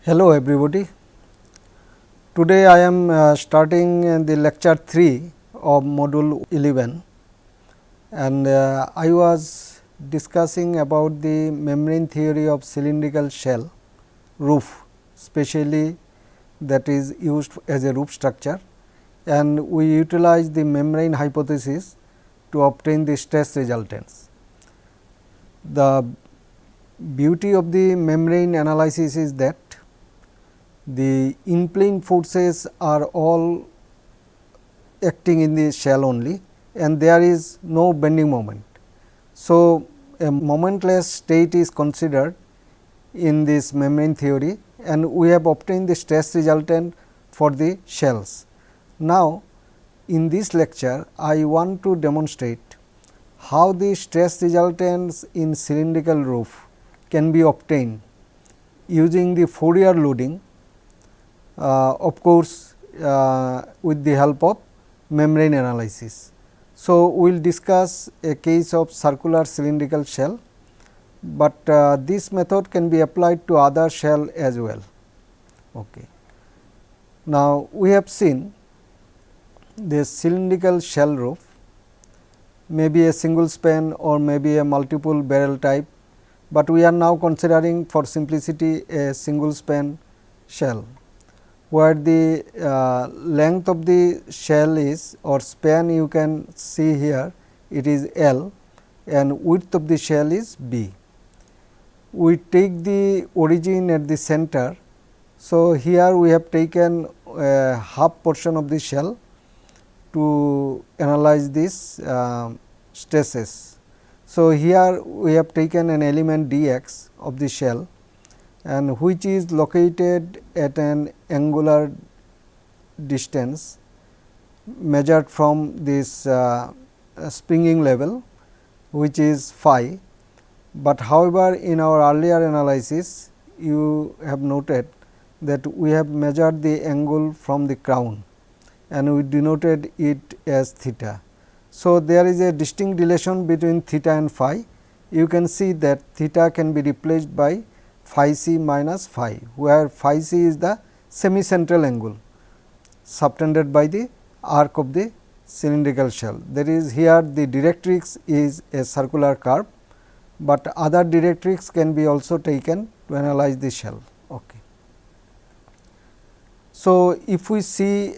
Hello everybody. Today I am starting the lecture 3 of module 11, and I was discussing about the membrane theory of cylindrical shell roof, especially that is used as a roof structure, and we utilize the membrane hypothesis to obtain the stress resultants. The beauty of the membrane analysis is that the in-plane forces are all acting in the shell only, and there is no bending moment. So, a momentless state is considered in this membrane theory, and we have obtained the stress resultant for the shells. Now, in this lecture I want to demonstrate how the stress resultants in cylindrical roof can be obtained using the Fourier loading, of course, with the help of membrane analysis. So, we will discuss a case of circular cylindrical shell, but this method can be applied to other shell as well. Okay. Now, we have seen this cylindrical shell roof may be a single span or may be a multiple barrel type, but we are now considering for simplicity a single span shell, where the length of the shell is or span you can see here, it is L and width of the shell is B. We take the origin at the center. So, here we have taken a half portion of the shell to analyze this stresses. So, here we have taken an element d x of the shell, and which is located at an angular distance measured from this springing level, which is phi. But however, in our earlier analysis you have noted that we have measured the angle from the crown and we denoted it as theta. So, there is a distinct relation between theta and phi. You can see that theta can be replaced by phi c minus phi, where phi c is the semicentral angle subtended by the arc of the cylindrical shell. That is, here the directrix is a circular curve, but other directrix can be also taken to analyze the shell. Okay. So, if we see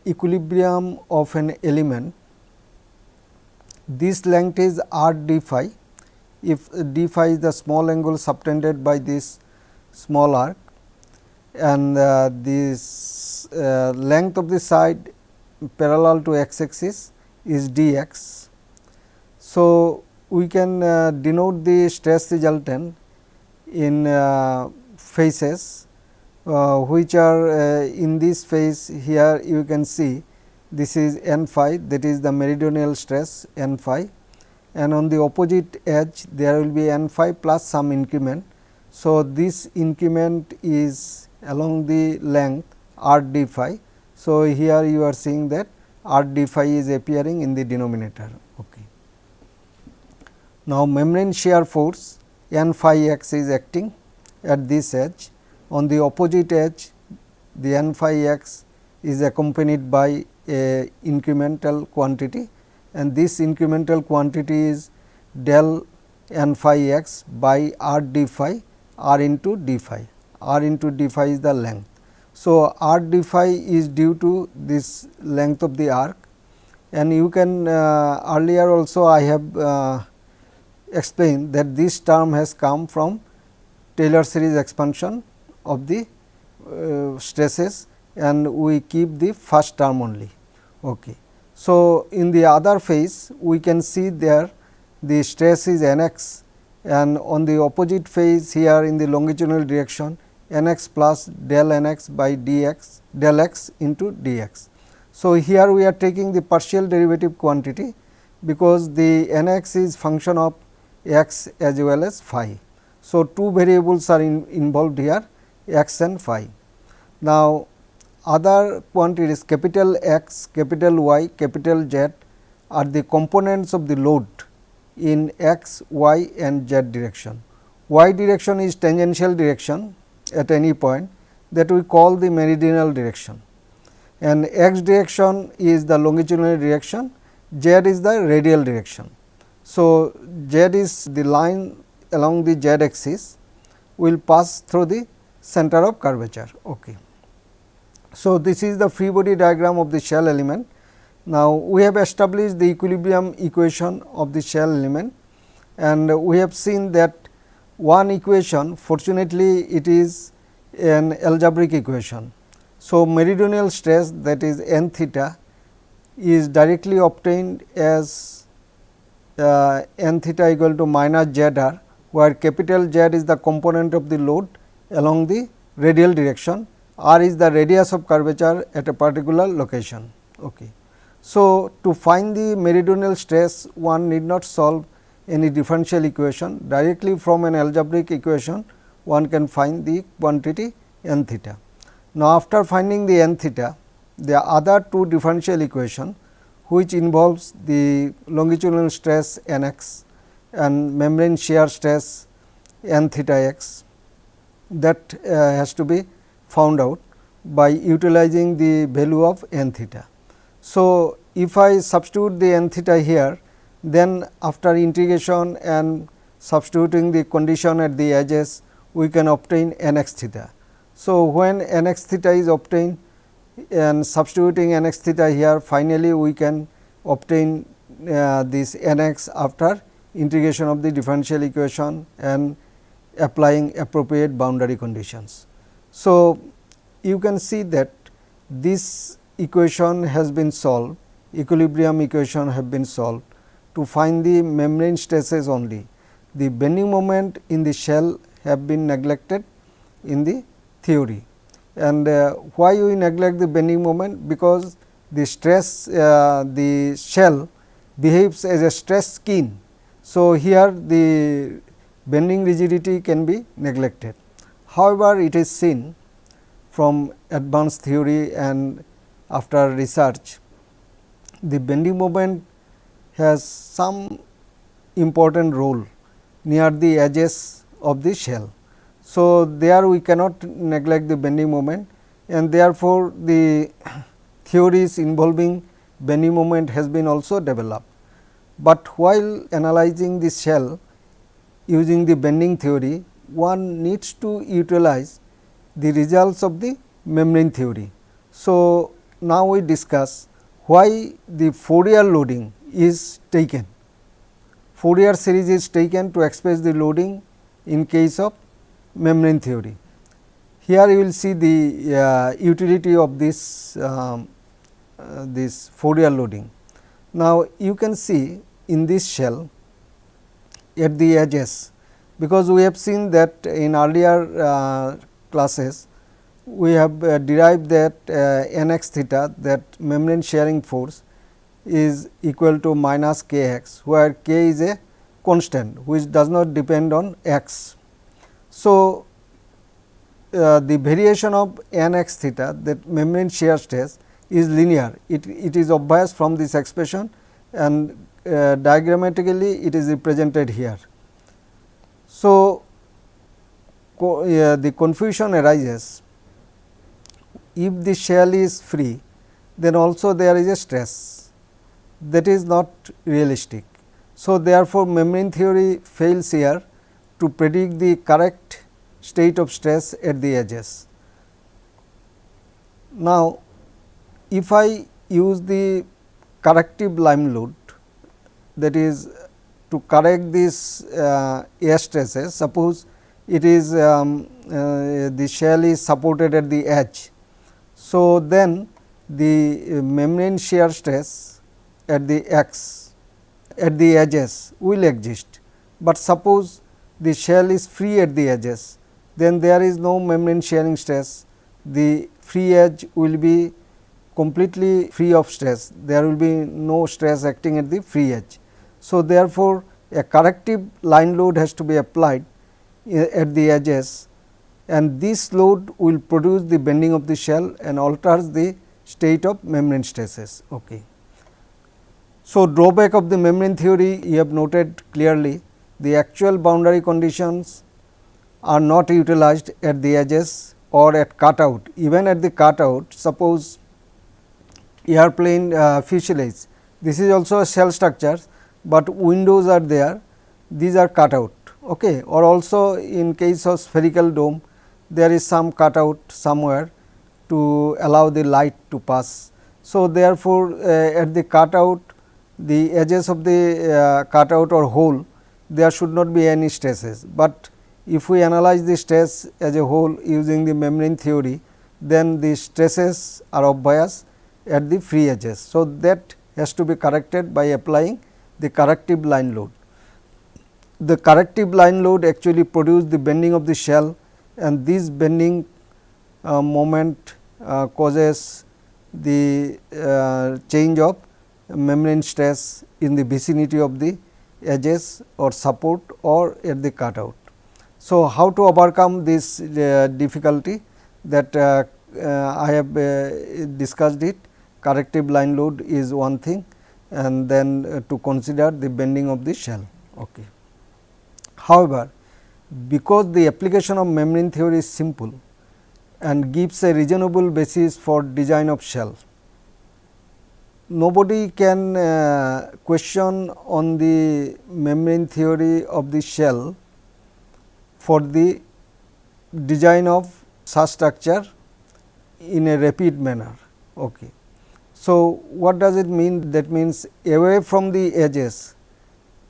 equilibrium of an element, this length is r d phi. If d phi is the small angle subtended by this small arc, and this length of the side parallel to x axis is d x. So, we can denote the stress resultant in phases, which are in this phase here you can see this is n phi, that is the meridional stress n phi, and on the opposite edge there will be n phi plus some increment. So, this increment is along the length r d phi. So, here you are seeing that r d phi is appearing in the denominator. Okay. Now, membrane shear force n phi x is acting at this edge. On the opposite edge, the n phi x is accompanied by a incremental quantity, and this incremental quantity is del n phi x by r d phi r into d phi. R into d phi is the length. So, r d phi is due to this length of the arc, and you can earlier also I have explained that this term has come from Taylor series expansion of the stresses, and we keep the first term only. Okay. So, in the other phase we can see there the stress is n x, and on the opposite phase here in the longitudinal direction n x plus del n x by d x del x into d x. So, here we are taking the partial derivative quantity, because the n x is function of x as well as phi. So, two variables are involved here, x and phi. Now, other quantities capital X, capital Y, capital Z are the components of the load in x, y and z direction. Y direction is tangential direction at any point, that we call the meridional direction, and x direction is the longitudinal direction, z is the radial direction. So, z is the line along the z axis will pass through the center of curvature. Okay. So, this is the free body diagram of the shell element. Now, we have established the equilibrium equation of the shell element, and we have seen that one equation, fortunately it is an algebraic equation. So, meridional stress, that is n theta, is directly obtained as n theta equal to minus z r, where capital Z is the component of the load along the radial direction, r is the radius of curvature at a particular location. Okay. So, to find the meridional stress, one need not solve any differential equation. Directly from an algebraic equation, one can find the quantity n theta. Now, after finding the n theta, the other two differential equation, which involves the longitudinal stress n x and membrane shear stress n theta x, that has to be found out by utilizing the value of n theta. So, if I substitute the n theta here, then after integration and substituting the condition at the edges, we can obtain n x theta. So, when n x theta is obtained and substituting n x theta here, finally, we can obtain this n x after integration of the differential equation and applying appropriate boundary conditions. So, you can see that this equation has been solved, equilibrium equation have been solved to find the membrane stresses only. The bending moment in the shell have been neglected in the theory, and why we neglect the bending moment? Because the stress, the shell behaves as a stress skin. So, here the bending rigidity can be neglected. However, it is seen from advanced theory and after research, the bending moment has some important role near the edges of the shell. So, there we cannot neglect the bending moment, and therefore, the theories involving bending moment has been also developed. But while analyzing the shell using the bending theory, one needs to utilize the results of the membrane theory. So, now we discuss why the Fourier loading is taken. Fourier series is taken to express the loading in case of membrane theory. Here you will see the utility of this Fourier loading. Now, you can see in this shell at the edges, because we have seen that in earlier classes we have derived that n x theta, that membrane shearing force is equal to minus k x, where k is a constant which does not depend on x. So, the variation of n x theta, that membrane shear stress, is linear. It is obvious from this expression, and diagrammatically it is represented here. So, the confusion arises, if the shell is free, then also there is a stress, that is not realistic. So, therefore, membrane theory fails here to predict the correct state of stress at the edges. Now, if I use the corrective lime load, that is to correct this air stresses, suppose it is the shell is supported at the edge. So, then the membrane shear stress at the x at the edges will exist, but suppose the shell is free at the edges, then there is no membrane shearing stress, the free edge will be completely free of stress, there will be no stress acting at the free edge. So, therefore, a corrective line load has to be applied at the edges, and this load will produce the bending of the shell and alters the state of membrane stresses. Okay. So, drawback of the membrane theory you have noted clearly, the actual boundary conditions are not utilized at the edges or at cutout, even at the cutout, suppose airplane fuselage, this is also a shell structure, but windows are there, these are cut out. Okay. Or also in case of spherical dome, there is some cutout somewhere to allow the light to pass. So, therefore, at the cutout, the edges of the cutout or hole, there should not be any stresses, but if we analyze the stress as a whole using the membrane theory, then the stresses are obvious at the free edges. So, that has to be corrected by applying the corrective line load. The corrective line load actually produce the bending of the shell, and this bending moment causes the change of membrane stress in the vicinity of the edges or support or at the cutout. So, how to overcome this difficulty, that I have discussed it. Corrective line load is one thing, and then to consider the bending of the shell. Okay. However, because the application of membrane theory is simple and gives a reasonable basis for design of shell, nobody can question on the membrane theory of the shell for the design of such structure in a rapid manner. Okay. So, what does it mean? That means, away from the edges,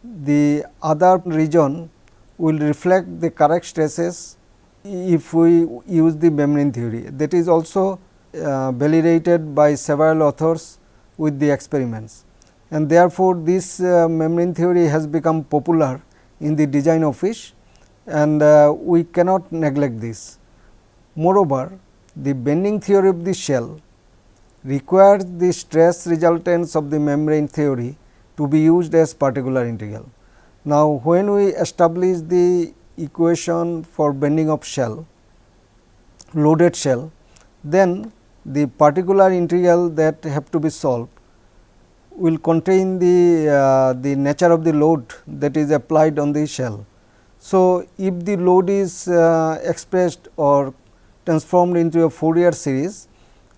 the other region will reflect the correct stresses if we use the membrane theory. That is also validated by several authors with the experiments, and therefore, this membrane theory has become popular in the design of fish, and we cannot neglect this. Moreover, the bending theory of the shell requires the stress resultants of the membrane theory to be used as particular integral. Now, when we establish the equation for bending of shell, loaded shell, then the particular integral that have to be solved will contain the nature of the load that is applied on the shell. So, if the load is expressed or transformed into a Fourier series,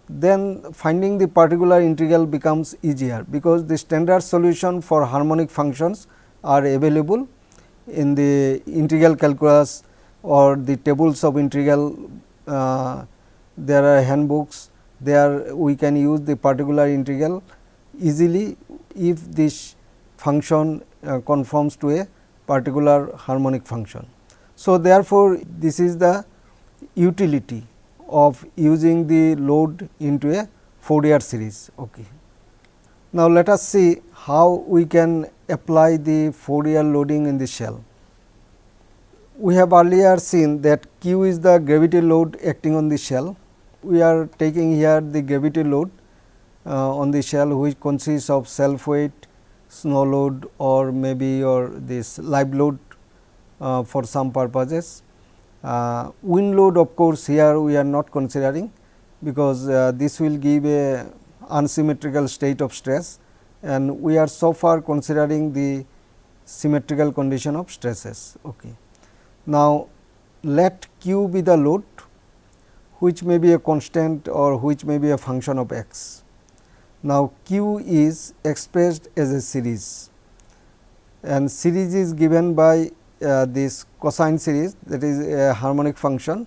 then finding the particular integral becomes easier, because the standard solution for harmonic functions are available in the integral calculus or the tables of integral. There are handbooks, there we can use the particular integral easily if this function conforms to a particular harmonic function. So, therefore, this is the utility of using the load into a Fourier series. Okay. Now, let us see how we can apply the Fourier loading in the shell. We have earlier seen that Q is the gravity load acting on the shell. We are taking here the gravity load on the shell, which consists of self weight, snow load, or maybe this live load for some purposes. Wind load, of course, here we are not considering, because this will give a unsymmetrical state of stress, and we are so far considering the symmetrical condition of stresses. Okay. Now, let Q be the load, which may be a constant or which may be a function of x. Now, Q is expressed as a series, and series is given by this cosine series, that is a harmonic function,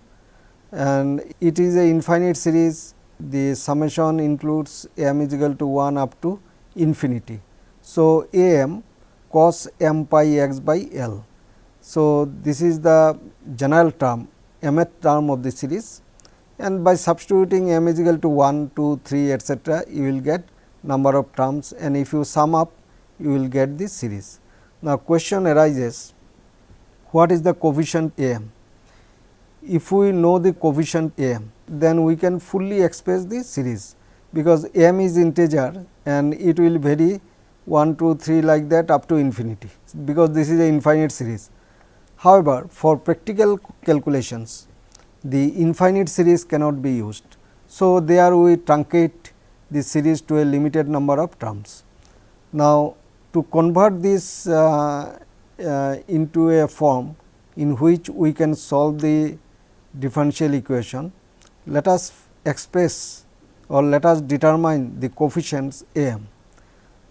and it is a infinite series. The summation includes m is equal to 1 up to infinity. So, a m cos m pi x by L. So, this is the general term, mth term of the series, and by substituting m is equal to 1, 2, 3 etcetera, you will get number of terms, and if you sum up, you will get this series. Now, question arises, what is the coefficient a m? If we know the coefficient a m, then we can fully express the series, because m is integer and it will vary 1, 2, 3 like that up to infinity, because this is a infinite series. However, for practical calculations, the infinite series cannot be used. So, there we truncate the series to a limited number of terms. Now, to convert this into a form in which we can solve the differential equation, let us express or let us determine the coefficients a m.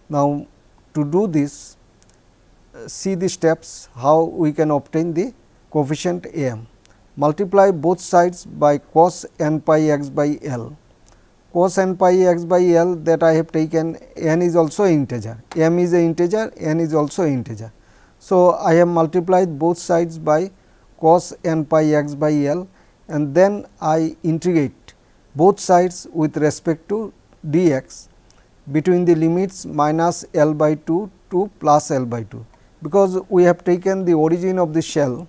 Now, to do this, see the steps how we can obtain the coefficient a m. Multiply both sides by cos n pi x by L. Cos n pi x by L that I have taken, n is also integer, m is a integer, n is also integer. So, I have multiplied both sides by cos n pi x by L, and then I integrate both sides with respect to dx between the limits minus L by 2 to plus L by 2. Because we have taken the origin of the shell,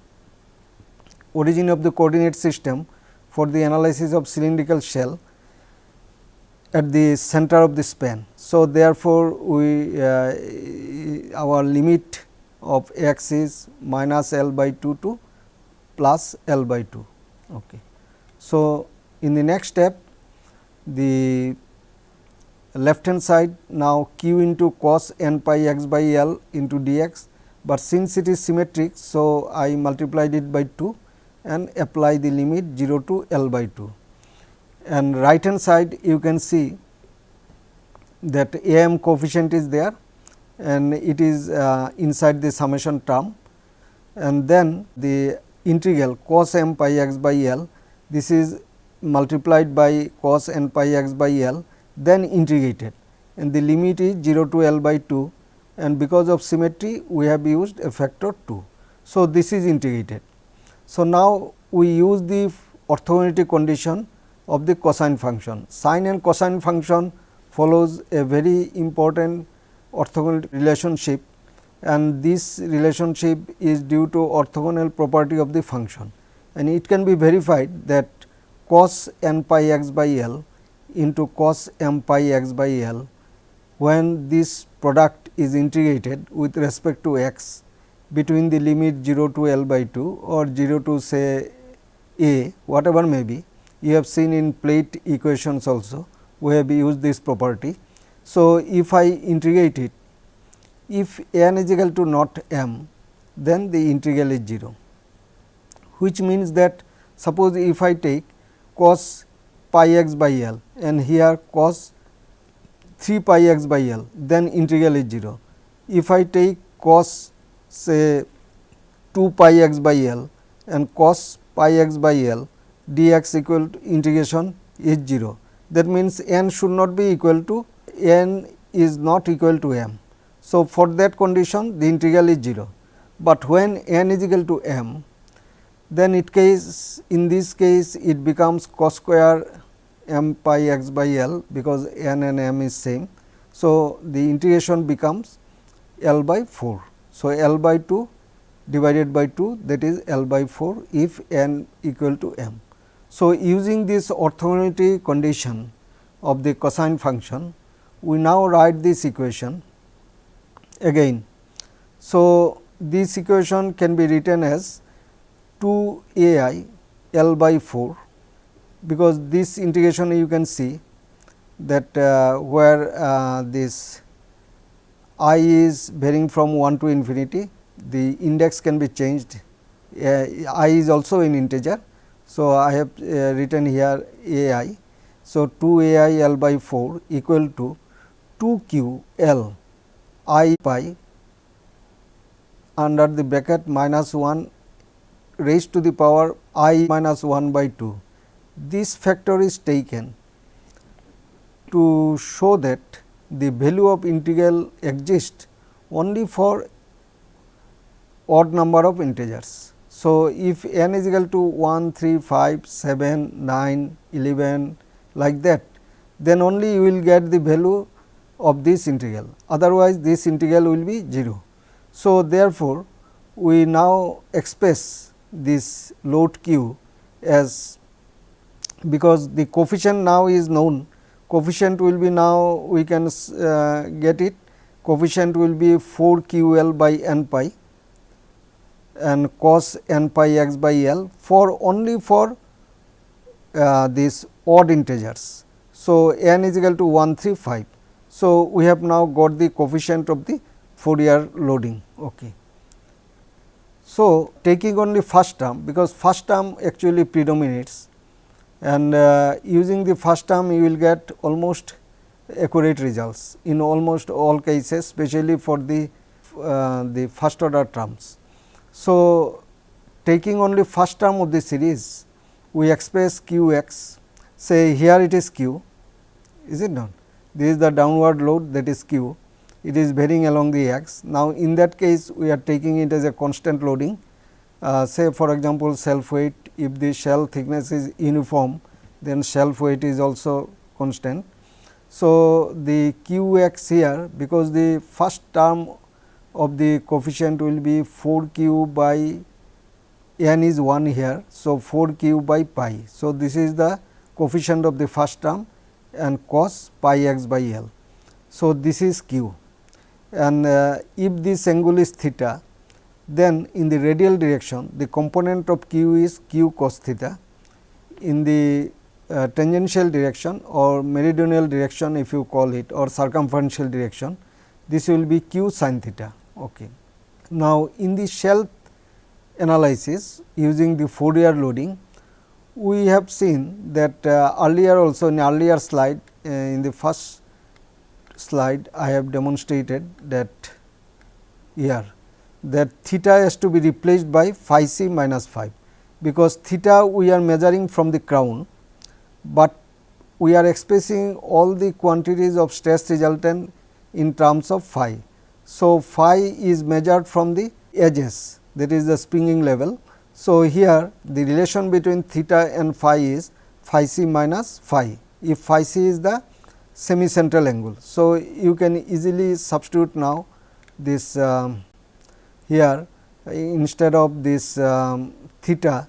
origin of the coordinate system for the analysis of cylindrical shell at the center of the span. So, therefore, we our limit of x is minus L by 2 to plus L by 2. Okay. So, in the next step, the left hand side now q into cos n pi x by L into dx, but since it is symmetric. So, I multiplied it by 2 and apply the limit 0 to L by 2. And right hand side you can see that a m coefficient is there, and it is inside the summation term, and then the integral cos m pi x by L, this is multiplied by cos n pi x by L, then integrated, and the limit is 0 to L by 2, and because of symmetry we have used a factor 2. So, this is integrated. So, now we use the orthogonality condition of the cosine function. Sine and cosine function follows a very important orthogonal relationship, and this relationship is due to orthogonal property of the function, and it can be verified that cos n pi x by L into cos m pi x by L, when this product is integrated with respect to x between the limit 0 to L by 2 or 0 to say a, whatever may be. You have seen in plate equations also we have used this property. So, if I integrate it, if n is equal to not m, then the integral is 0, which means that suppose if I take cos pi x by L and here cos 3 pi x by L, then integral is 0. If I take cos say 2 pi x by L and cos pi x by L, dx equal to integration is 0. That means, n should not be equal to, n is not equal to m. So, for that condition the integral is 0, but when n is equal to m, then in this case it becomes cos square m pi x by L, because n and m is same. So, the integration becomes L by 4. So, L by 2 divided by 2, that is L by 4 if n equal to m. So, using this orthogonality condition of the cosine function, we now write this equation again. So, this equation can be written as 2 a I L by 4, because this integration you can see that where this I is varying from 1 to infinity, the index can be changed, I is also in integer. So, I have written here a I. So, 2 a I L by 4 equal to 2 q L I pi under the bracket minus 1 raised to the power I minus 1 by 2. This factor is taken to show that the value of integral exists only for odd number of integers. So, if n is equal to 1, 3, 5, 7, 9, 11 like that, then only you will get the value of this integral, otherwise this integral will be 0. So, therefore, we now express this load q as, because the coefficient now is known, coefficient will be, now we can get it, coefficient will be 4 q L by n pi and cos n pi x by L for only for these odd integers. So, n is equal to 1, 3, 5. So, we have now got the coefficient of the Fourier loading. Okay. So, taking only first term, because first term actually predominates, and using the first term you will get almost accurate results in almost all cases, especially for the first order terms. So, taking only first term of the series, we express q x, say here it is q, is it not? This is the downward load, that is q, it is varying along the x. Now, in that case we are taking it as a constant loading, say for example, self weight, if the shell thickness is uniform, then self weight is also constant. So, the q x here, because the first term of the coefficient will be 4 q by n is 1 here. So, 4 q by pi. So, this is the coefficient of the first term and cos pi x by L. So, this is q, and if this angle is theta, then in the radial direction the component of q is q cos theta. In the tangential direction or meridional direction, if you call it, or circumferential direction, this will be q sin theta. Okay. Now, in the shell analysis using the Fourier loading, we have seen that earlier also, in earlier slide, in the first slide I have demonstrated that here that theta has to be replaced by phi c minus phi, because theta we are measuring from the crown, but we are expressing all the quantities of stress resultant in terms of phi. So, phi is measured from the edges, that is the springing level. So, here the relation between theta and phi is phi c minus phi, if phi c is the semi central angle. So, you can easily substitute now this here instead of this theta,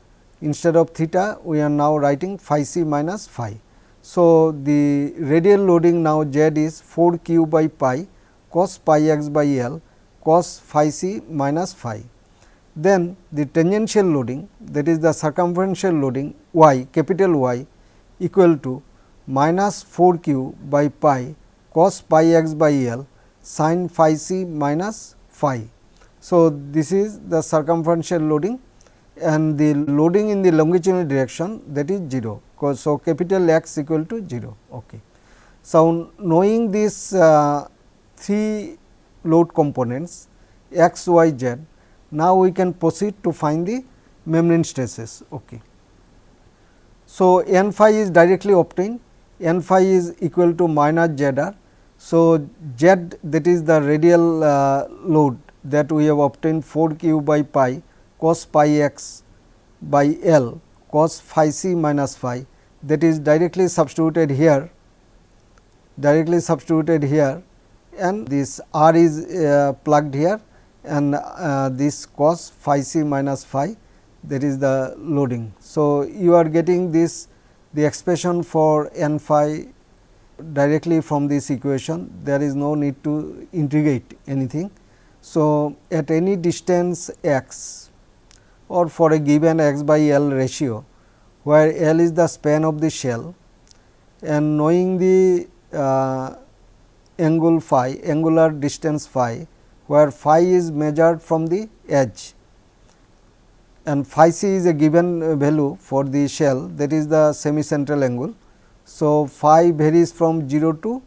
we are now writing phi c minus phi. So, the radial loading now z is 4 q by pi cos pi x by L cos phi c minus phi. Then the tangential loading, that is the circumferential loading y, capital Y, equal to minus 4 q by pi cos pi x by L sin phi c minus phi. So, this is the circumferential loading, and the loading in the longitudinal direction, that is 0. So, capital X equal to 0. Okay. So, knowing these 3 load components x, y, z, now we can proceed to find the membrane stresses. Okay. So, n phi is directly obtained, n phi is equal to minus z r. So, z, that is the radial load that we have obtained 4 q by pi cos pi x by L cos phi c minus phi, that is directly substituted here, and this r is plugged here, and this cos phi c minus phi, that is the loading. So, you are getting this, the expression for n phi directly from this equation, there is no need to integrate anything. So, at any distance x, or for a given x by L ratio, where L is the span of the shell, and knowing the angle phi, angular distance phi, where phi is measured from the edge, and phi c is a given value for the shell, that is the semi central angle. So, phi varies from 0 to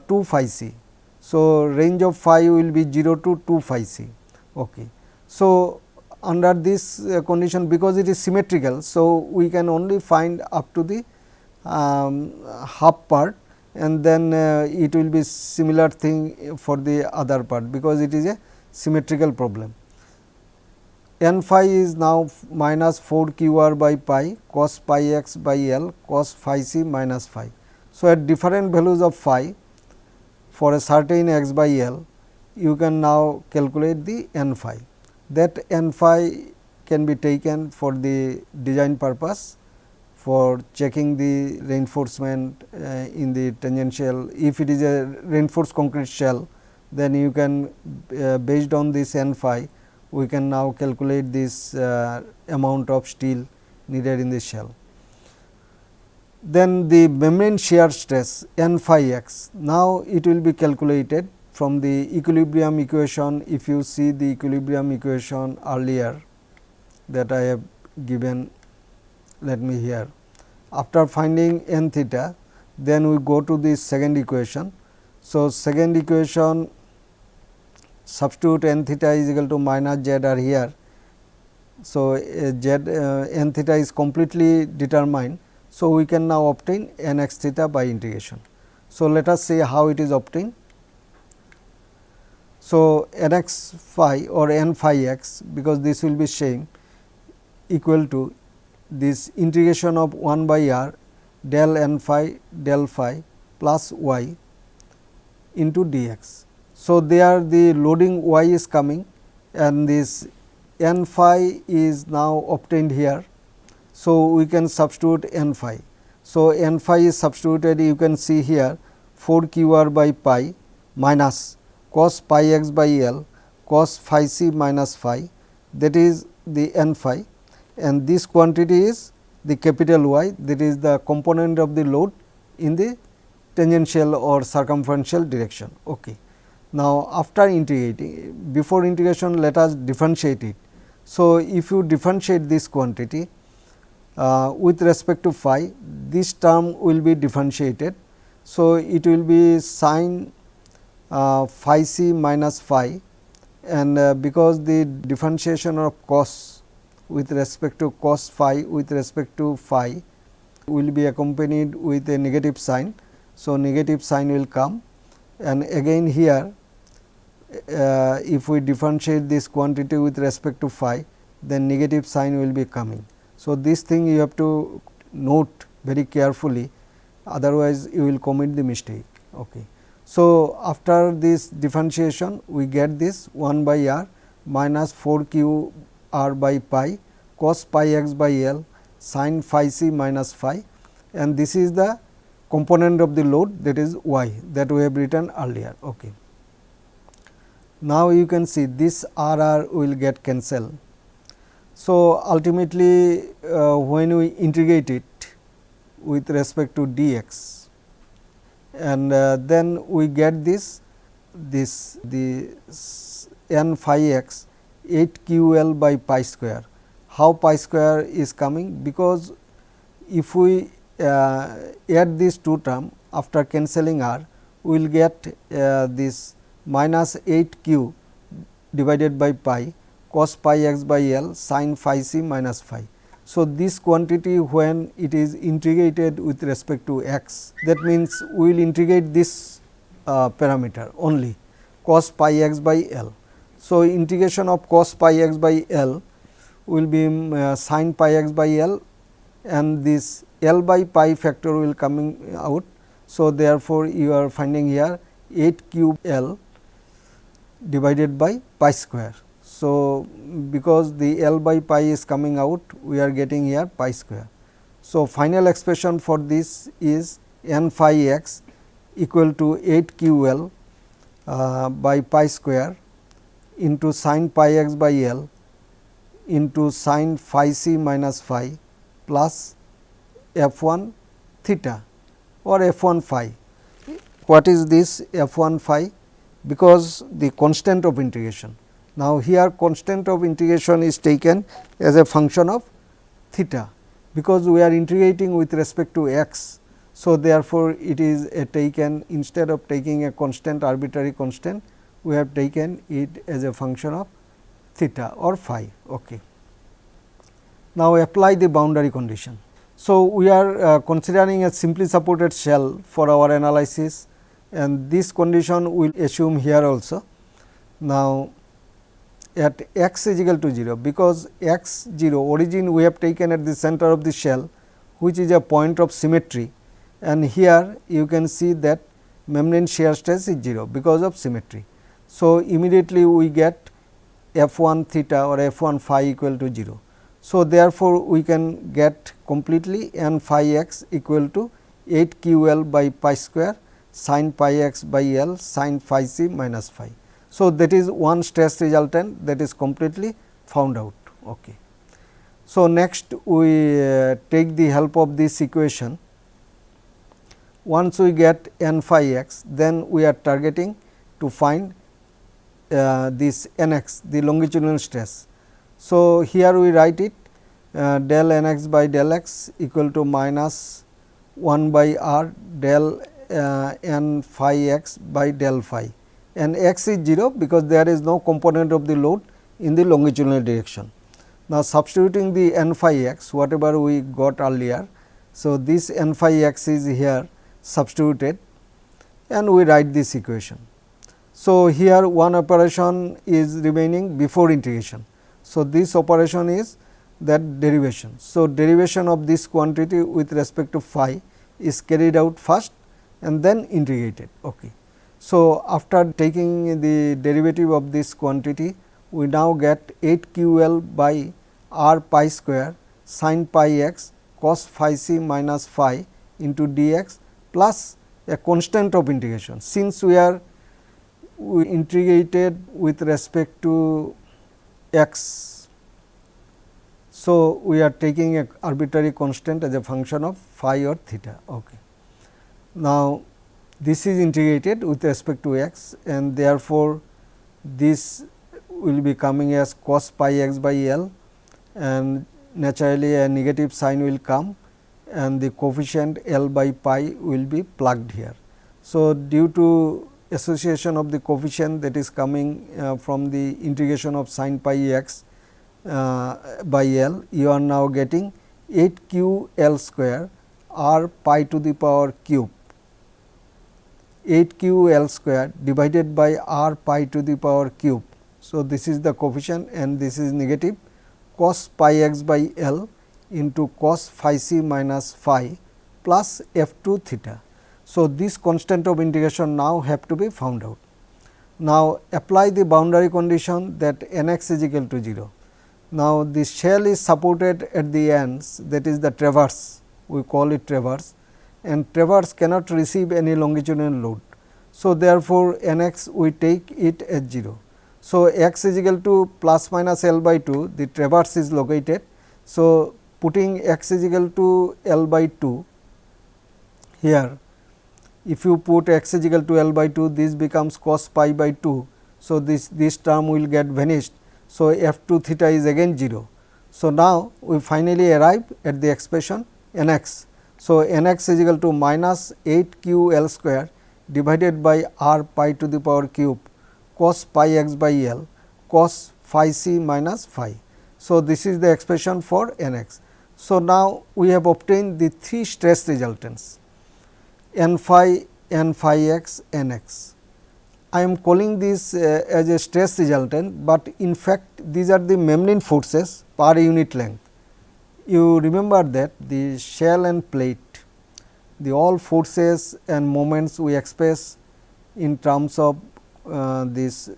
2 phi c. So, range of phi will be 0 to 2 phi c. Okay. So, under this condition, because it is symmetrical, so we can only find up to the half part, and then it will be similar thing for the other part, because it is a symmetrical problem. N phi is now minus 4 q r by pi cos pi x by L cos phi c minus phi. So, at different values of phi for a certain x by L, you can now calculate the n phi. That n phi can be taken for the design purpose, for checking the reinforcement in the tangential. If it is a reinforced concrete shell, then you can based on this n phi, we can now calculate this amount of steel needed in the shell. Then the membrane shear stress n phi x, now it will be calculated from the equilibrium equation. If you see the equilibrium equation earlier that I have given, let me here. After finding n theta, then we go to the second equation. So, second equation, substitute n theta is equal to minus z are here. So, n theta is completely determined. So, we can now obtain n x theta by integration. So, let us see how it is obtained. So, n x phi or n phi x, because this will be same, equal to this integration of 1 by r del n phi del phi plus y into dx. So, there the loading y is coming and this n phi is now obtained here. So, we can substitute n phi. So, n phi is substituted, you can see here 4 q r by pi minus cos pi x by L cos phi c minus phi, that is the n phi, and this quantity is the capital Y, that is the component of the load in the tangential or circumferential direction. Okay. Now, after integrating, before integration let us differentiate it. So, if you differentiate this quantity with respect to phi, this term will be differentiated. So, it will be sin phi c minus phi, and because the differentiation of cos with respect to cos phi with respect to phi will be accompanied with a negative sign. So, negative sign will come, and again here if we differentiate this quantity with respect to phi, then negative sign will be coming. So, this thing you have to note very carefully, otherwise you will commit the mistake. Okay. So, after this differentiation we get this 1 by r minus 4 q r by pi cos pi x by L sin phi c minus phi, and this is the component of the load, that is y, that we have written earlier. Okay. Now, you can see this r will get cancelled. So, ultimately when we integrate it with respect to dx, and then we get the n phi x 8 q L by pi square. How pi square is coming? Because if we add these two terms after cancelling r, we will get this minus 8 q divided by pi cos pi x by L sin phi c minus phi. So, this quantity when it is integrated with respect to x, that means we will integrate this parameter only cos pi x by L. So, integration of cos pi x by L will be sin pi x by L, and this L by pi factor will coming out. So, therefore, you are finding here 8 cube L divided by pi square. So, because the L by pi is coming out, we are getting here pi square. So, final expression for this is n phi x equal to 8 q L by pi square into sin pi x by L into sin phi c minus phi plus f 1 theta or f 1 phi. What is this f 1 phi? Because the constant of integration. Now, here constant of integration is taken as a function of theta, because we are integrating with respect to x. So, therefore, it is taken, instead of taking a constant, arbitrary constant, we have taken it as a function of theta or phi. Okay. Now, apply the boundary condition. So, we are considering a simply supported shell for our analysis, and this condition we will assume here also. Now, at x is equal to 0, because x 0 origin we have taken at the center of the shell, which is a point of symmetry, and here you can see that membrane shear stress is 0 because of symmetry. So, immediately we get f 1 theta or f 1 phi equal to 0. So, therefore, we can get completely n phi x equal to 8 q L by pi square sin pi x by L sin phi c minus phi. So, that is one stress resultant that is completely found out. Okay. So, next we take the help of this equation. Once we get n phi x, then we are targeting to find this n x, the longitudinal stress. So, here we write it del nx by del x equal to minus 1 by r del n phi x by del phi, and x is 0 because there is no component of the load in the longitudinal direction. Now, substituting the n phi x whatever we got earlier. So, this n phi x is here substituted and we write this equation. So, here one operation is remaining before integration. So, this operation is that derivation. So, derivation of this quantity with respect to phi is carried out first and then integrated. Okay. So, after taking the derivative of this quantity, we now get 8 q L by r pi square sin pi x cos phi c minus phi into dx plus a constant of integration. Since we integrated with respect to x, so we are taking a arbitrary constant as a function of phi or theta. Okay. Now, this is integrated with respect to x and therefore, this will be coming as cos pi x by L, and naturally a negative sign will come and the coefficient L by pi will be plugged here. So, due to association of the coefficient that is coming from the integration of sin pi x by L, you are now getting 8 q L square r pi to the power cube, 8 q L square divided by r pi to the power cube. So, this is the coefficient and this is negative cos pi x by L into cos phi c minus phi plus f 2 theta. So, this constant of integration now have to be found out. Now, apply the boundary condition that n x is equal to 0. Now, the shell is supported at the ends, that is the traverse, we call it traverse, and traverse cannot receive any longitudinal load. So, therefore, n x we take it as 0. So, x is equal to plus minus L by 2, the traverse is located. So, putting x is equal to L by 2 here, if you put x is equal to L by 2, this becomes cos pi by 2. So, this term will get vanished. So, f 2 theta is again 0. So, now we finally arrive at the expression n x. So, n x is equal to minus 8 q L square divided by r pi to the power cube cos pi x by L cos phi c minus phi. So, this is the expression for n x. So, now we have obtained the 3 stress resultants n phi, n phi x, n x. I am calling this as a stress resultant, but in fact these are the Memling forces per unit length. You remember that the shell and plate, the all forces and moments we express in terms of this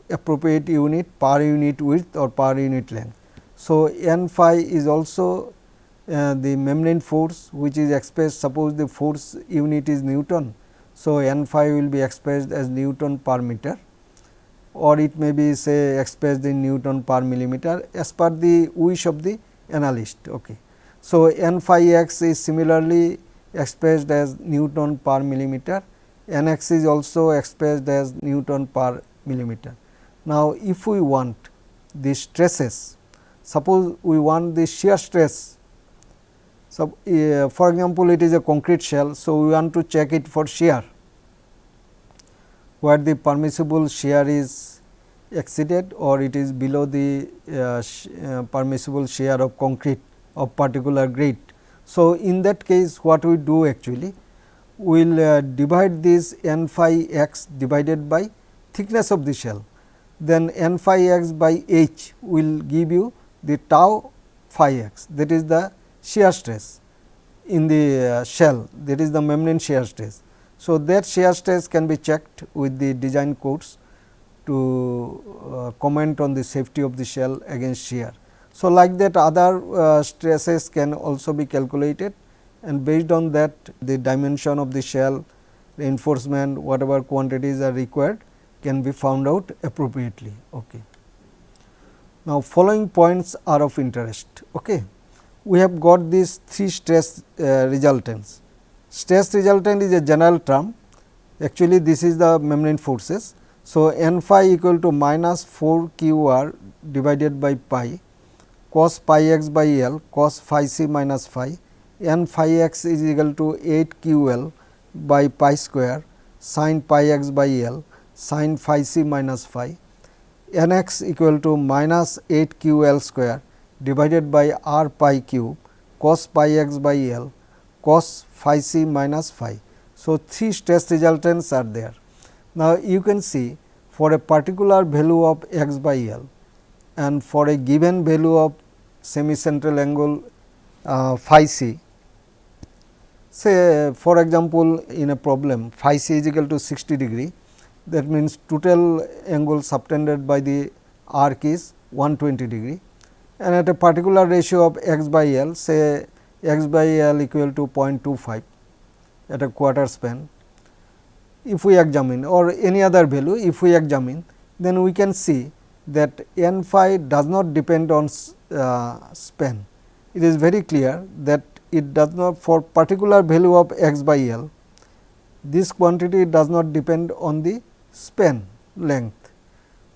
appropriate unit per unit width or per unit length. So, n phi is also the Memling force which is expressed, suppose the force unit is Newton. So, n phi will be expressed as Newton per meter, or it may be say expressed in Newton per millimeter as per the wish of the analyst. Okay. So, n phi x is similarly expressed as Newton per millimeter, n x is also expressed as Newton per millimeter. Now, if we want the stresses, suppose we want the shear stress. So, for example, it is a concrete shell. So, we want to check it for shear, where the permissible shear is exceeded or it is below the permissible shear of concrete of particular grade. So, in that case what we do actually, we will divide this n phi x divided by thickness of the shell, then n phi x by h will give you the tau phi x, that is the shear stress in the shell, that is the Memling shear stress. So, that shear stress can be checked with the design codes to comment on the safety of the shell against shear. So, like that other stresses can also be calculated, and based on that the dimension of the shell, reinforcement, whatever quantities are required can be found out appropriately. Okay. Now, following points are of interest. Okay. We have got these 3 stress resultants. Stress resultant is a general term, actually this is the Memling forces. So, n phi equal to minus 4 q r divided by pi cos pi x by L cos phi c minus phi, n phi x is equal to 8 q L by pi square sin pi x by L sin phi c minus phi, n x equal to minus 8 q L square divided by r pi cube cos pi x by L cos phi c minus phi. So, 3 stress resultants are there. Now, you can see for a particular value of x by L and for a given value of semicentral angle phi c, say for example, in a problem phi c is equal to 60 degree, that means total angle subtended by the arc is 120 degree, and at a particular ratio of x by L, say x by L equal to 0.25 at a quarter span. If we examine or any other value, if we examine, then we can see that n phi does not depend on span. It is very clear that it does not, for particular value of x by L, this quantity does not depend on the span length,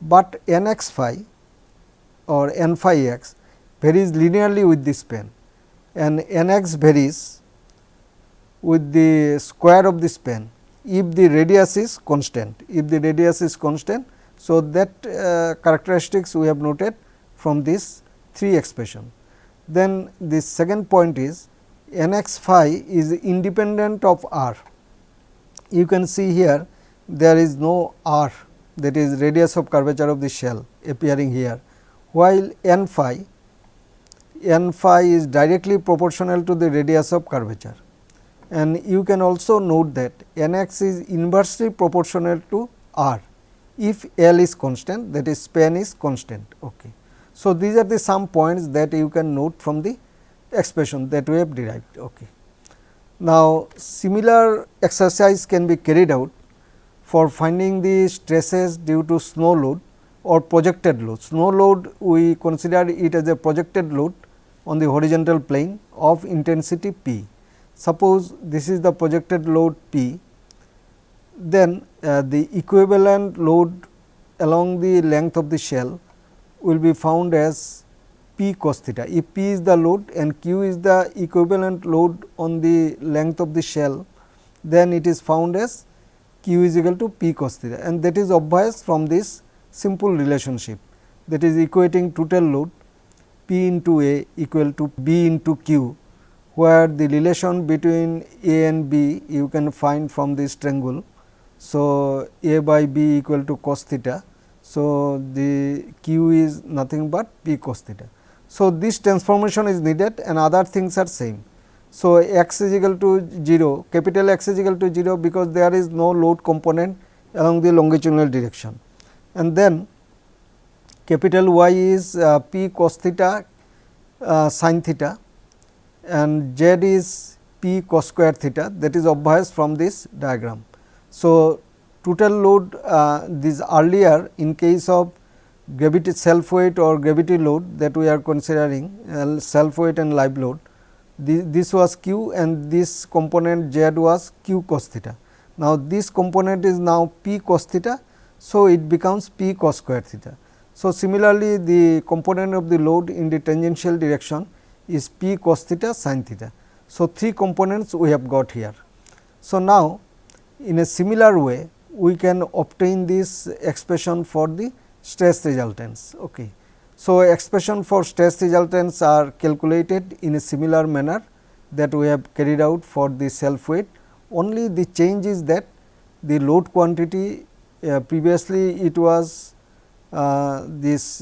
but n x phi or n phi x varies linearly with the span, and n x varies with the square of the span if the radius is constant. If the radius is constant, so that characteristics we have noted from this 3 expression. Then the second point is n x phi is independent of r. You can see here there is no r, that is radius of curvature of the shell appearing here, while n phi is directly proportional to the radius of curvature. And you can also note that n x is inversely proportional to r if L is constant, that is span is constant. Okay. So, these are the some points that you can note from the expression that we have derived. Okay. Now, similar exercise can be carried out for finding the stresses due to snow load or projected load. Snow load, we consider it as a projected load on the horizontal plane of intensity P. Suppose this is the projected load P, then the equivalent load along the length of the shell will be found as P cos theta. If P is the load and Q is the equivalent load on the length of the shell, then it is found as Q is equal to P cos theta, and that is obvious from this simple relationship, that is equating total load P into A equal to B into Q, where the relation between A and B you can find from this triangle. So, A by B equal to cos theta. So, the Q is nothing but P cos theta. So, this transformation is needed and other things are same. So, x is equal to 0, capital X is equal to 0, because there is no load component along the longitudinal direction, and then capital Y is P cos theta sin theta, and Z is P cos square theta, that is obvious from this diagram. So, total load this earlier in case of gravity self weight or gravity load that we are considering, self weight and live load, this was Q and this component Z was Q cos theta. Now, this component is now P cos theta. So, it becomes P cos square theta. So, similarly, the component of the load in the tangential direction is P cos theta sin theta. So, 3 components we have got here. So, now in a similar way we can obtain this expression for the stress resultants. Okay. So, expression for stress resultants are calculated in a similar manner that we have carried out for the self weight. Only the change is that the load quantity previously it was this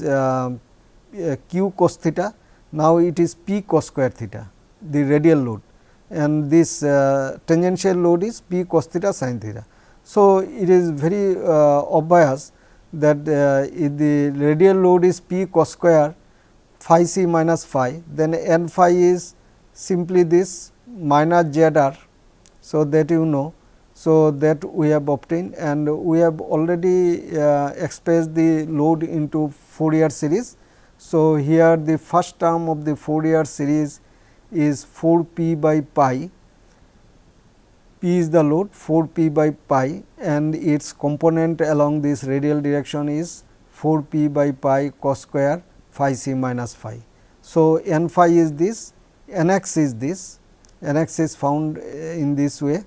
Q cos theta, now it is P cos square theta, the radial load, and this tangential load is P cos theta sin theta. So, it is very obvious that if the radial load is P cos square phi c minus phi, then n phi is simply this minus z r. So, that you know. So, that we have obtained, and we have already expressed the load into Fourier series. So, here the first term of the Fourier series is 4 p by pi, p is the load 4 p by pi, and its component along this radial direction is 4 p by pi cos square phi c minus phi. So, n phi is this, n x is this, n x is found in this way,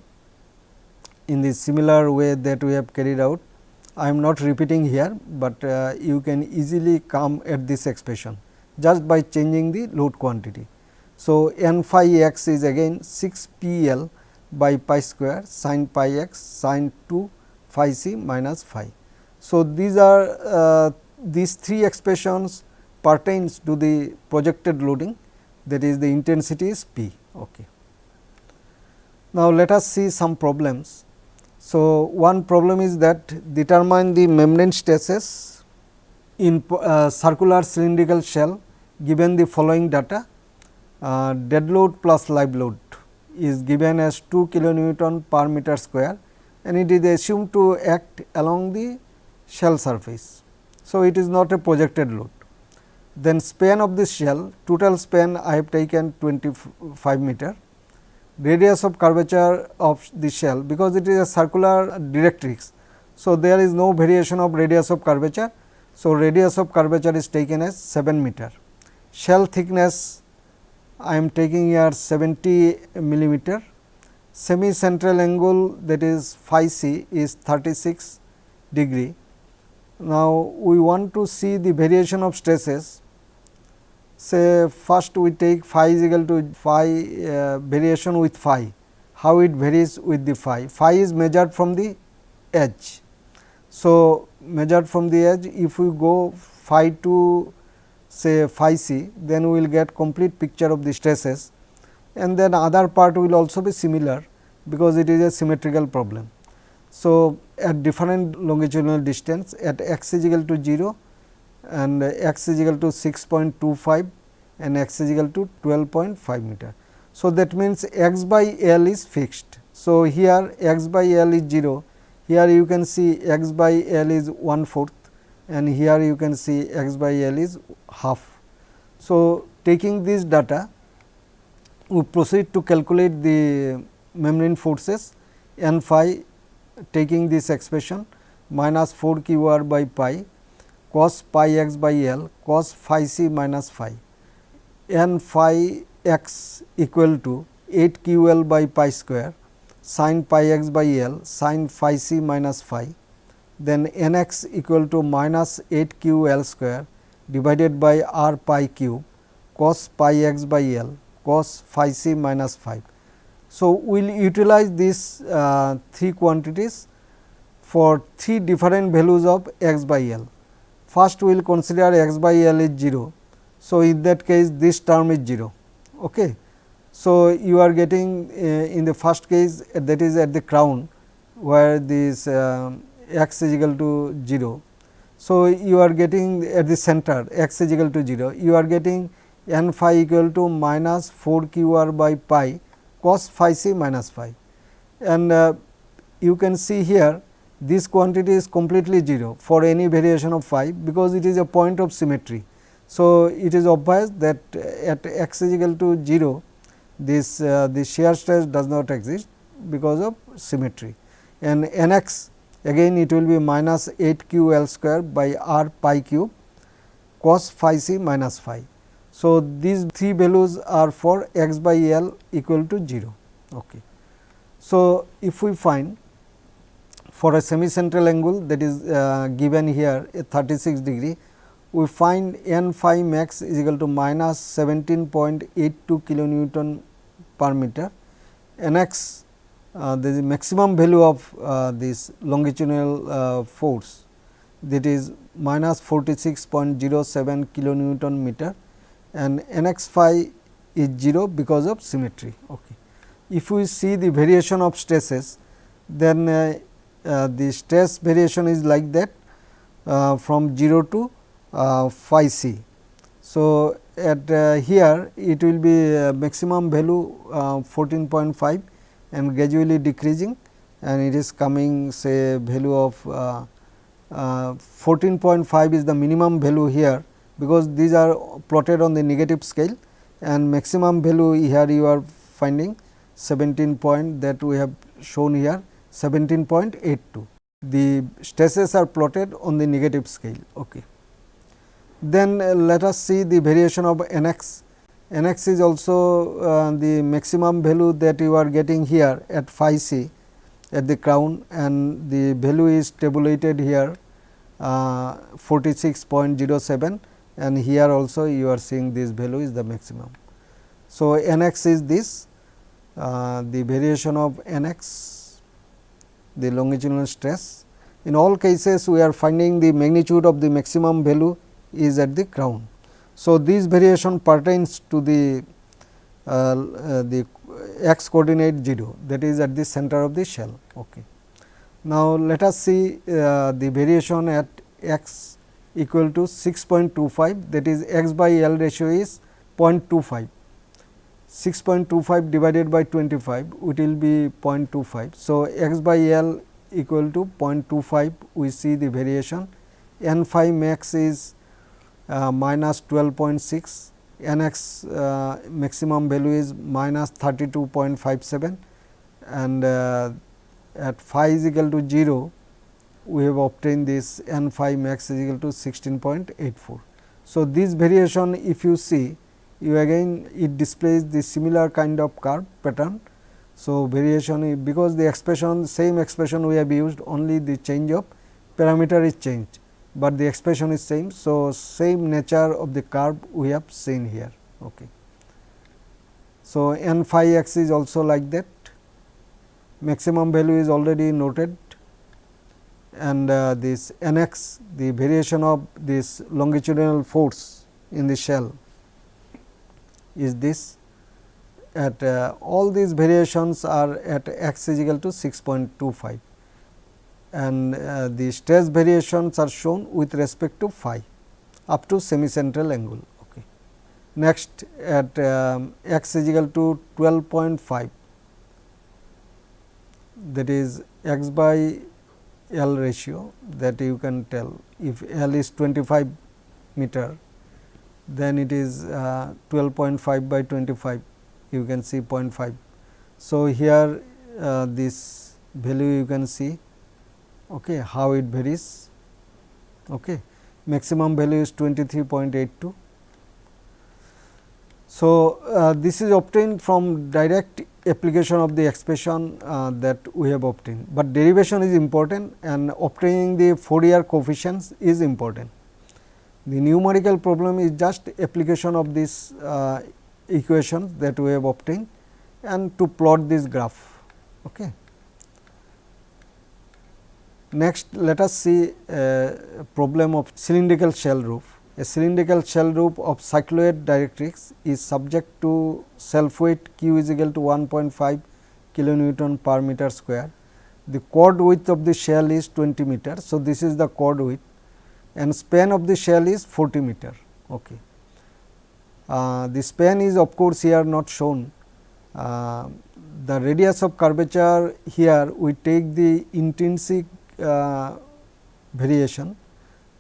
in the similar way that we have carried out. I am not repeating here, but you can easily come at this expression just by changing the load quantity. So, n phi x is again 6 p L by pi square sin pi x sin 2 phi c minus phi. So, these are these three expressions pertains to the projected loading, that is the intensity is p. Okay. Now, let us see some problems. So, one problem is that determine the membrane stresses in circular cylindrical shell given the following data. Dead load plus live load is given as 2 kilonewton per meter square, and it is assumed to act along the shell surface. So, it is not a projected load. Then span of the shell, total span I have taken 25 meter. Radius of curvature of the shell, because it is a circular directrix. So, there is no variation of radius of curvature. So, radius of curvature is taken as 7 meter. Shell thickness I am taking here 70 millimeter. Semi central angle, that is phi c, is 36 degree. Now, we want to see the variation of stresses. Say first we take phi is equal to phi variation with phi, how it varies with the phi. Phi is measured from the edge. So, measured from the edge, if we go phi to say phi c, then we will get complete picture of the stresses, and then other part will also be similar, because it is a symmetrical problem. So, at different longitudinal distance, at x is equal to 0 and x is equal to 6.25 and x is equal to 12.5 meter. So, that means x by L is fixed. So, here x by L is 0, here you can see x by L is 1/4 and here you can see x by L is half. So, taking this data, we proceed to calculate the membrane forces n phi, taking this expression minus 4 q r by pi cos pi x by L cos phi c minus phi, n phi x equal to 8 q L by pi square sin pi x by L sin phi c minus phi, then n x equal to minus 8 q L square divided by r pi cube cos pi x by L cos phi c minus phi. So, we will utilize these three quantities for three different values of x by L. First, we will consider x by L is 0. So, in that case this term is 0. Okay. So, you are getting in the first case, that is at the crown where this x is equal to 0. So, you are getting at the center x is equal to 0, you are getting n phi equal to minus 4 q r by pi cos phi c minus phi, and you can see here this quantity is completely 0 for any variation of phi, because it is a point of symmetry. So, it is obvious that at x is equal to 0, this shear stress does not exist because of symmetry, and n x again it will be minus 8 q L square by r pi cube cos phi c minus phi. So, these three values are for x by L equal to 0. Okay. So, if we find for a semi central angle, that is given here at 36 degree, we find n phi max is equal to minus 17.82 kilonewton per meter, n x the maximum value of this longitudinal force, that is minus 46.07 kilonewton meter, and n x phi is 0 because of symmetry. Okay. If we see the variation of stresses, then the stress variation is like that from 0 to phi c. So, at here it will be maximum value 14.5 and gradually decreasing, and it is coming say value of 14.5 is the minimum value here, because these are plotted on the negative scale, and maximum value here you are finding 17 point that we have shown here 17.82. The stresses are plotted on the negative scale. Okay. Then let us see the variation of nx. Nx is also the maximum value that you are getting here at phi c at the crown, and the value is tabulated here 46.07, and here also you are seeing this value is the maximum. So, nx is this the variation of nx, the longitudinal stress. In all cases we are finding the magnitude of the maximum value is at the crown. So, this variation pertains to the x coordinate 0, that is at the center of the shell. Okay. Now, let us see the variation at x equal to 6.25, that is x by L ratio is 0.25. 6.25 divided by 25, it will be 0.25. So, x by L equal to 0.25, we see the variation. N phi max is minus 12.6, nx maximum value is minus 32.57, and at phi is equal to 0, we have obtained this n phi max is equal to 16.84. So, this variation if you see, you again it displays the similar kind of curve pattern. So, variation is because the expression same expression we have used, only the change of parameter is changed, but the expression is same. So, same nature of the curve we have seen here. Okay. So, n phi x is also like that, maximum value is already noted, and this n x, the variation of this longitudinal force in the shell is this. At all these variations are at x is equal to 6.25, and the stress variations are shown with respect to phi up to semicentral angle. Okay. Next, at x is equal to 12.5, that is x by L ratio, that you can tell if L is 25 meter, then it is 12.5 by 25, you can see 0.5. So, here this value you can see how it varies. Maximum value is 23.82. So, this is obtained from direct application of the expression that we have obtained, but derivation is important and obtaining the Fourier coefficients is important. The numerical problem is just application of this equations that we have obtained and to plot this graph. Okay. Next, let us see a problem of cylindrical shell roof. A cylindrical shell roof of cycloid directrix is subject to self weight Q is equal to 1.5 kilonewton per meter square. The chord width of the shell is 20 meter. So, this is the chord width, and span of the shell is 40 meter. Okay. The span is of course here not shown. The radius of curvature here we take the intrinsic variation,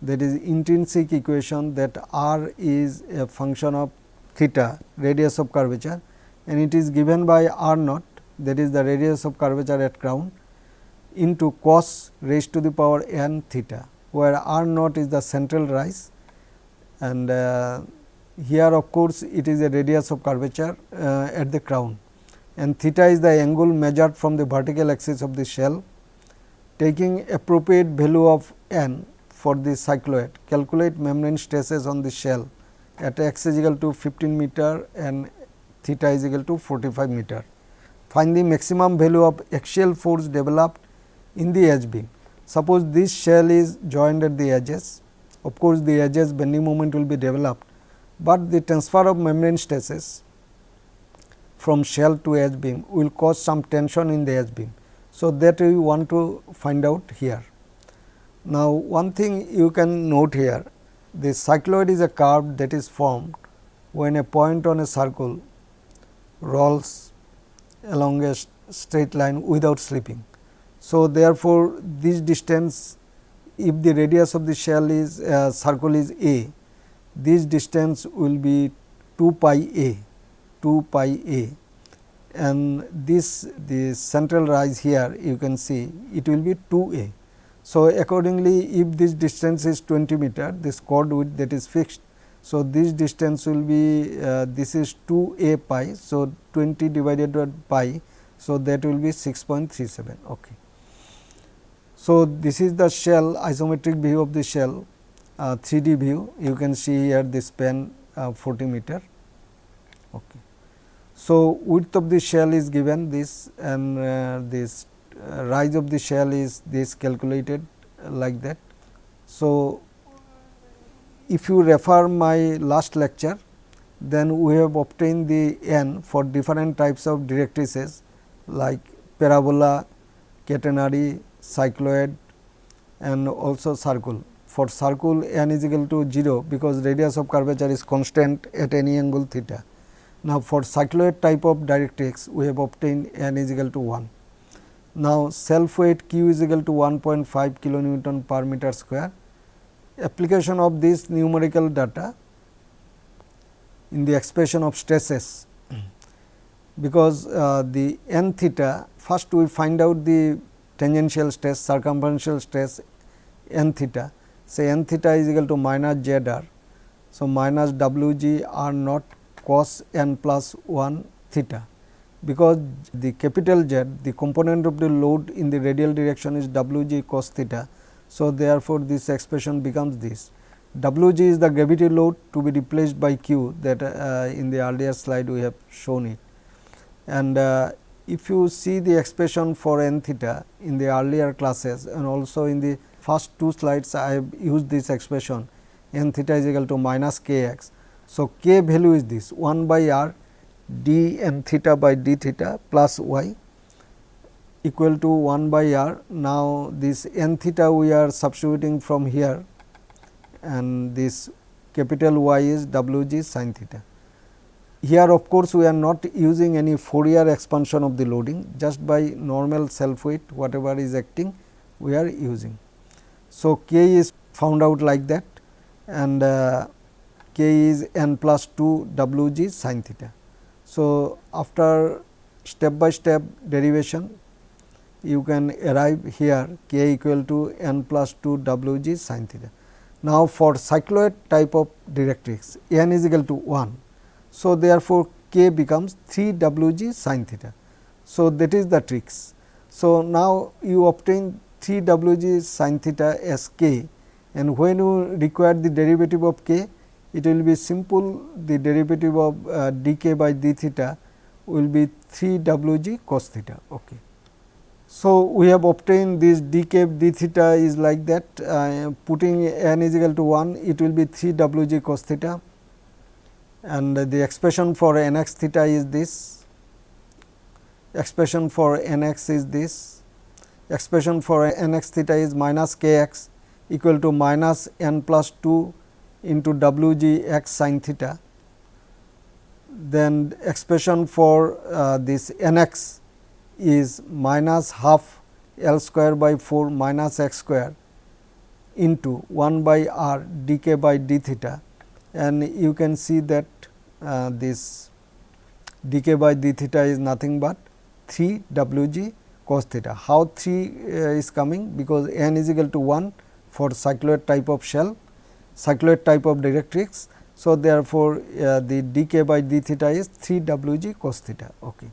that is intrinsic equation, that r is a function of theta, radius of curvature, and it is given by r naught, that is the radius of curvature at crown, into cos raised to the power n theta, where r naught is the central rise, and here of course, it is a radius of curvature at the crown, and theta is the angle measured from the vertical axis of the shell. Taking appropriate value of n for the cycloid, calculate membrane stresses on the shell at x is equal to 15 meter and theta is equal to 45 meter. Find the maximum value of axial force developed in the edge beam. Suppose this shell is joined at the edges, of course, the edges bending moment will be developed, but the transfer of membrane stresses from shell to edge beam will cause some tension in the edge beam. So, that we want to find out here. Now, one thing you can note here, the cycloid is a curve that is formed when a point on a circle rolls along a straight line without slipping. So, therefore, this distance, if the radius of the shell is circle is a, this distance will be 2 pi a, and this the central rise here you can see it will be 2 a. So, accordingly, if this distance is 20 meter, this chord width that is fixed. So, this distance will be this is 2 a pi. So, 20 divided by pi. So, that will be 6.37. Okay. So, this is the shell isometric view of the shell 3D view. You can see here the span 40 meter. Okay. So, width of the shell is given this, and this rise of the shell is this calculated like that. So, if you refer my last lecture, then we have obtained the n for different types of directrices like parabola, catenary, cycloid and also circle. For circle n is equal to 0 because radius of curvature is constant at any angle theta. Now, for cycloid type of directrix we have obtained n is equal to 1. Now, self weight q is equal to 1.5 kilonewton per meter square. Application of this numerical data in the expression of stresses, because the n theta, first we find out the tangential stress, circumferential stress n theta. Say n theta is equal to minus z r. So, minus w g r naught cos n plus 1 theta, because the capital Z, the component of the load in the radial direction is w g cos theta. So, therefore, this expression becomes this. W g is the gravity load to be replaced by q, that in the earlier slide we have shown it. And if you see the expression for n theta in the earlier classes and also in the first two slides I have used this expression, n theta is equal to minus k x. So, k value is this 1 by r d n theta by d theta plus y equal to 1 by r. Now, this n theta we are substituting from here, and this capital Y is w g sin theta. Here of course, we are not using any Fourier expansion of the loading, just by normal self weight whatever is acting we are using. So, k is found out like that, and k is n plus 2 w g sin theta. So, after step by step derivation, you can arrive here k equal to n plus 2 w g sin theta. Now, for cycloid type of directrix n is equal to 1. So, therefore, k becomes 3 w g sin theta. So, that is the tricks. So, now you obtain 3 w g sin theta as k, and when you require the derivative of k, it will be simple, the derivative of dk by d theta will be 3 w g cos theta. Okay. So, we have obtained this dk d theta is like that, putting n is equal to 1, it will be 3 w g cos theta, and the expression for n x theta is this, expression for n x is this, expression for n x theta is minus k x equal to minus n plus 2 into w g x sin theta. Then expression for this n x is minus half L square by 4 minus x square into 1 by r dk by d theta, and you can see that this dk by d theta is nothing but 3 w g cos theta. How 3 is coming? Because n is equal to 1 for cycloid type of shell, cycloid type of directrix. So, therefore, the dk by d theta is 3 w g cos theta. Okay.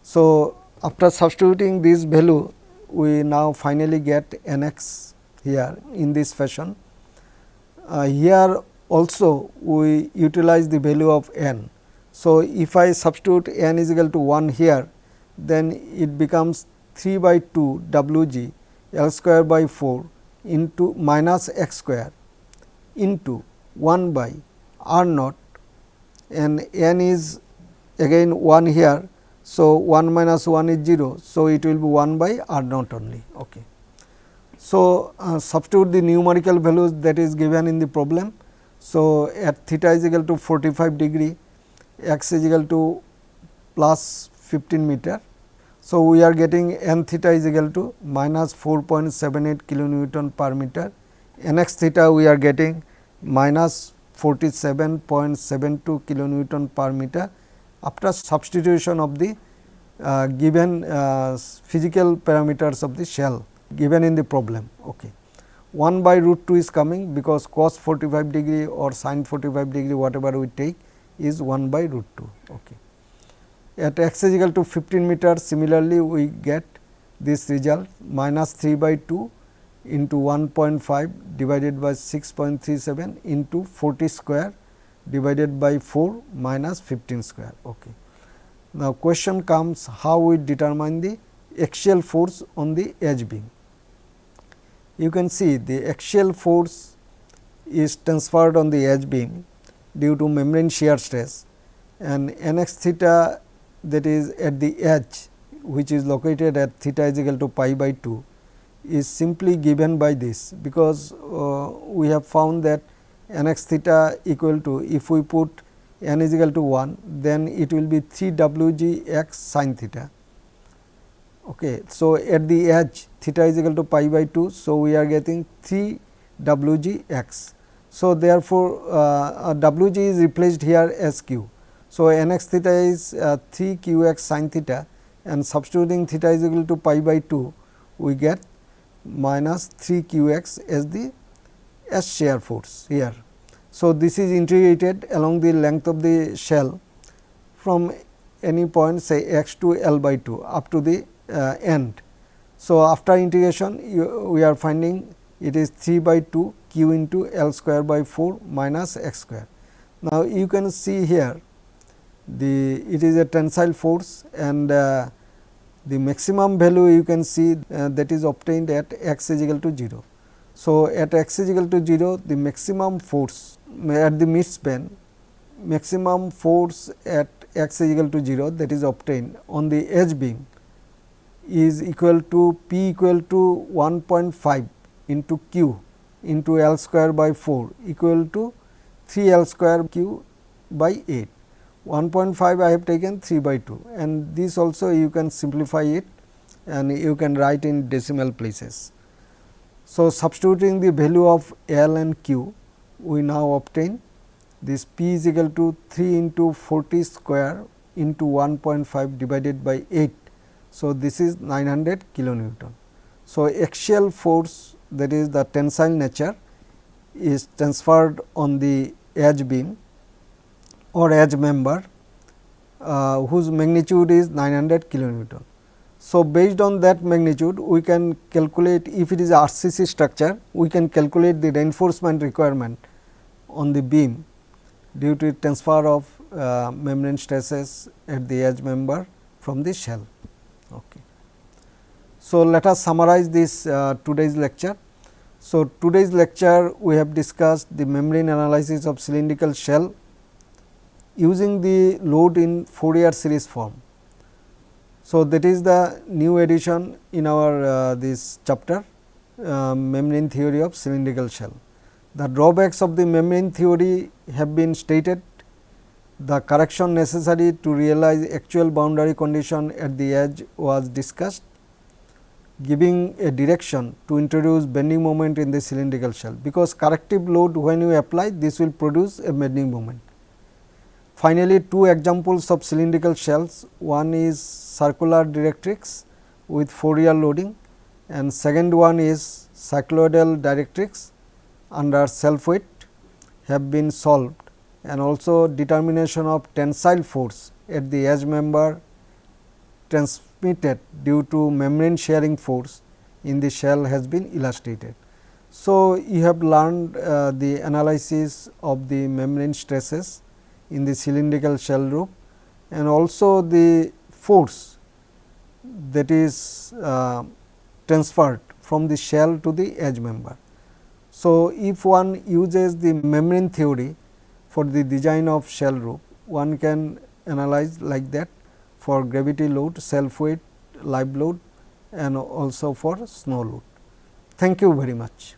So, after substituting this value, we now finally get n x here in this fashion. Here also we utilize the value of n. So, if I substitute n is equal to 1 here, then it becomes 3 by 2 w g L square by 4 into minus x square into 1 by r naught, and n is again 1 here. So, 1 minus 1 is 0. So, it will be 1 by r naught only. Okay. So, substitute the numerical values that is given in the problem. So, at theta is equal to 45 degree, x is equal to plus 15 meter. So, we are getting n theta is equal to minus 4.78 kilonewton per meter, n x theta we are getting minus 47.72 kilonewton per meter after substitution of the given physical parameters of the shell given in the problem. Okay. 1 by root 2 is coming because cos 45 degree or sin 45 degree whatever we take is 1 by root 2. Okay. At x is equal to 15 meters, similarly we get this result minus 3 by 2 into 1.5 divided by 6.37 into 40 square divided by 4 minus 15 square. Okay. Now, question comes how we determine the axial force on the edge beam. You can see the axial force is transferred on the edge beam due to membrane shear stress, and nx theta, that is at the edge which is located at theta is equal to pi by 2, is simply given by this, because we have found that nx theta equal to, if we put n is equal to 1, then it will be 3 w g x sin theta. Okay. So, at the edge theta is equal to pi by 2. So, we are getting 3 w g x. So, therefore, w g is replaced here as q. So, nx theta is 3 q x sin theta, and substituting theta is equal to pi by 2, we get minus 3 q x as the S shear force here. So, this is integrated along the length of the shell from any point, say x to L by 2 up to the end. So, after integration we are finding it is 3 by 2 q into L square by 4 minus x square. Now, you can see here it is a tensile force, and the maximum value you can see that is obtained at x is equal to 0. So, at x is equal to 0, the maximum force at the midspan, maximum force at x is equal to 0, that is obtained on the edge beam is equal to P equal to 1.5 into q into L square by 4 equal to 3 L square q by 8. 1.5 I have taken 3 by 2, and this also you can simplify it and you can write in decimal places. So, substituting the value of L and q, we now obtain this P is equal to 3 into 40 square into 1.5 divided by 8. So, this is 900 kilonewton. So, axial force, that is the tensile nature, is transferred on the edge beam or edge member whose magnitude is 900 kilonewton. So, based on that magnitude we can calculate, if it is RCC structure, we can calculate the reinforcement requirement on the beam due to transfer of membrane stresses at the edge member from the shell. Okay. So, let us summarize this today's lecture. So, today's lecture we have discussed the membrane analysis of cylindrical shell using the load in Fourier series form. So, that is the new addition in our this chapter, membrane theory of cylindrical shell. The drawbacks of the membrane theory have been stated. The correction necessary to realize actual boundary condition at the edge was discussed, giving a direction to introduce bending moment in the cylindrical shell, because corrective load when you apply, this will produce a bending moment. Finally, two examples of cylindrical shells, one is circular directrix with Fourier loading, and second one is cycloidal directrix under self weight have been solved, and also determination of tensile force at the edge member transmitted due to membrane shearing force in the shell has been illustrated. So, you have learned the analysis of the membrane stresses in the cylindrical shell roof, and also the force that is transferred from the shell to the edge member. So, if one uses the membrane theory for the design of shell roof, one can analyze like that for gravity load, self weight, live load, and also for snow load. Thank you very much.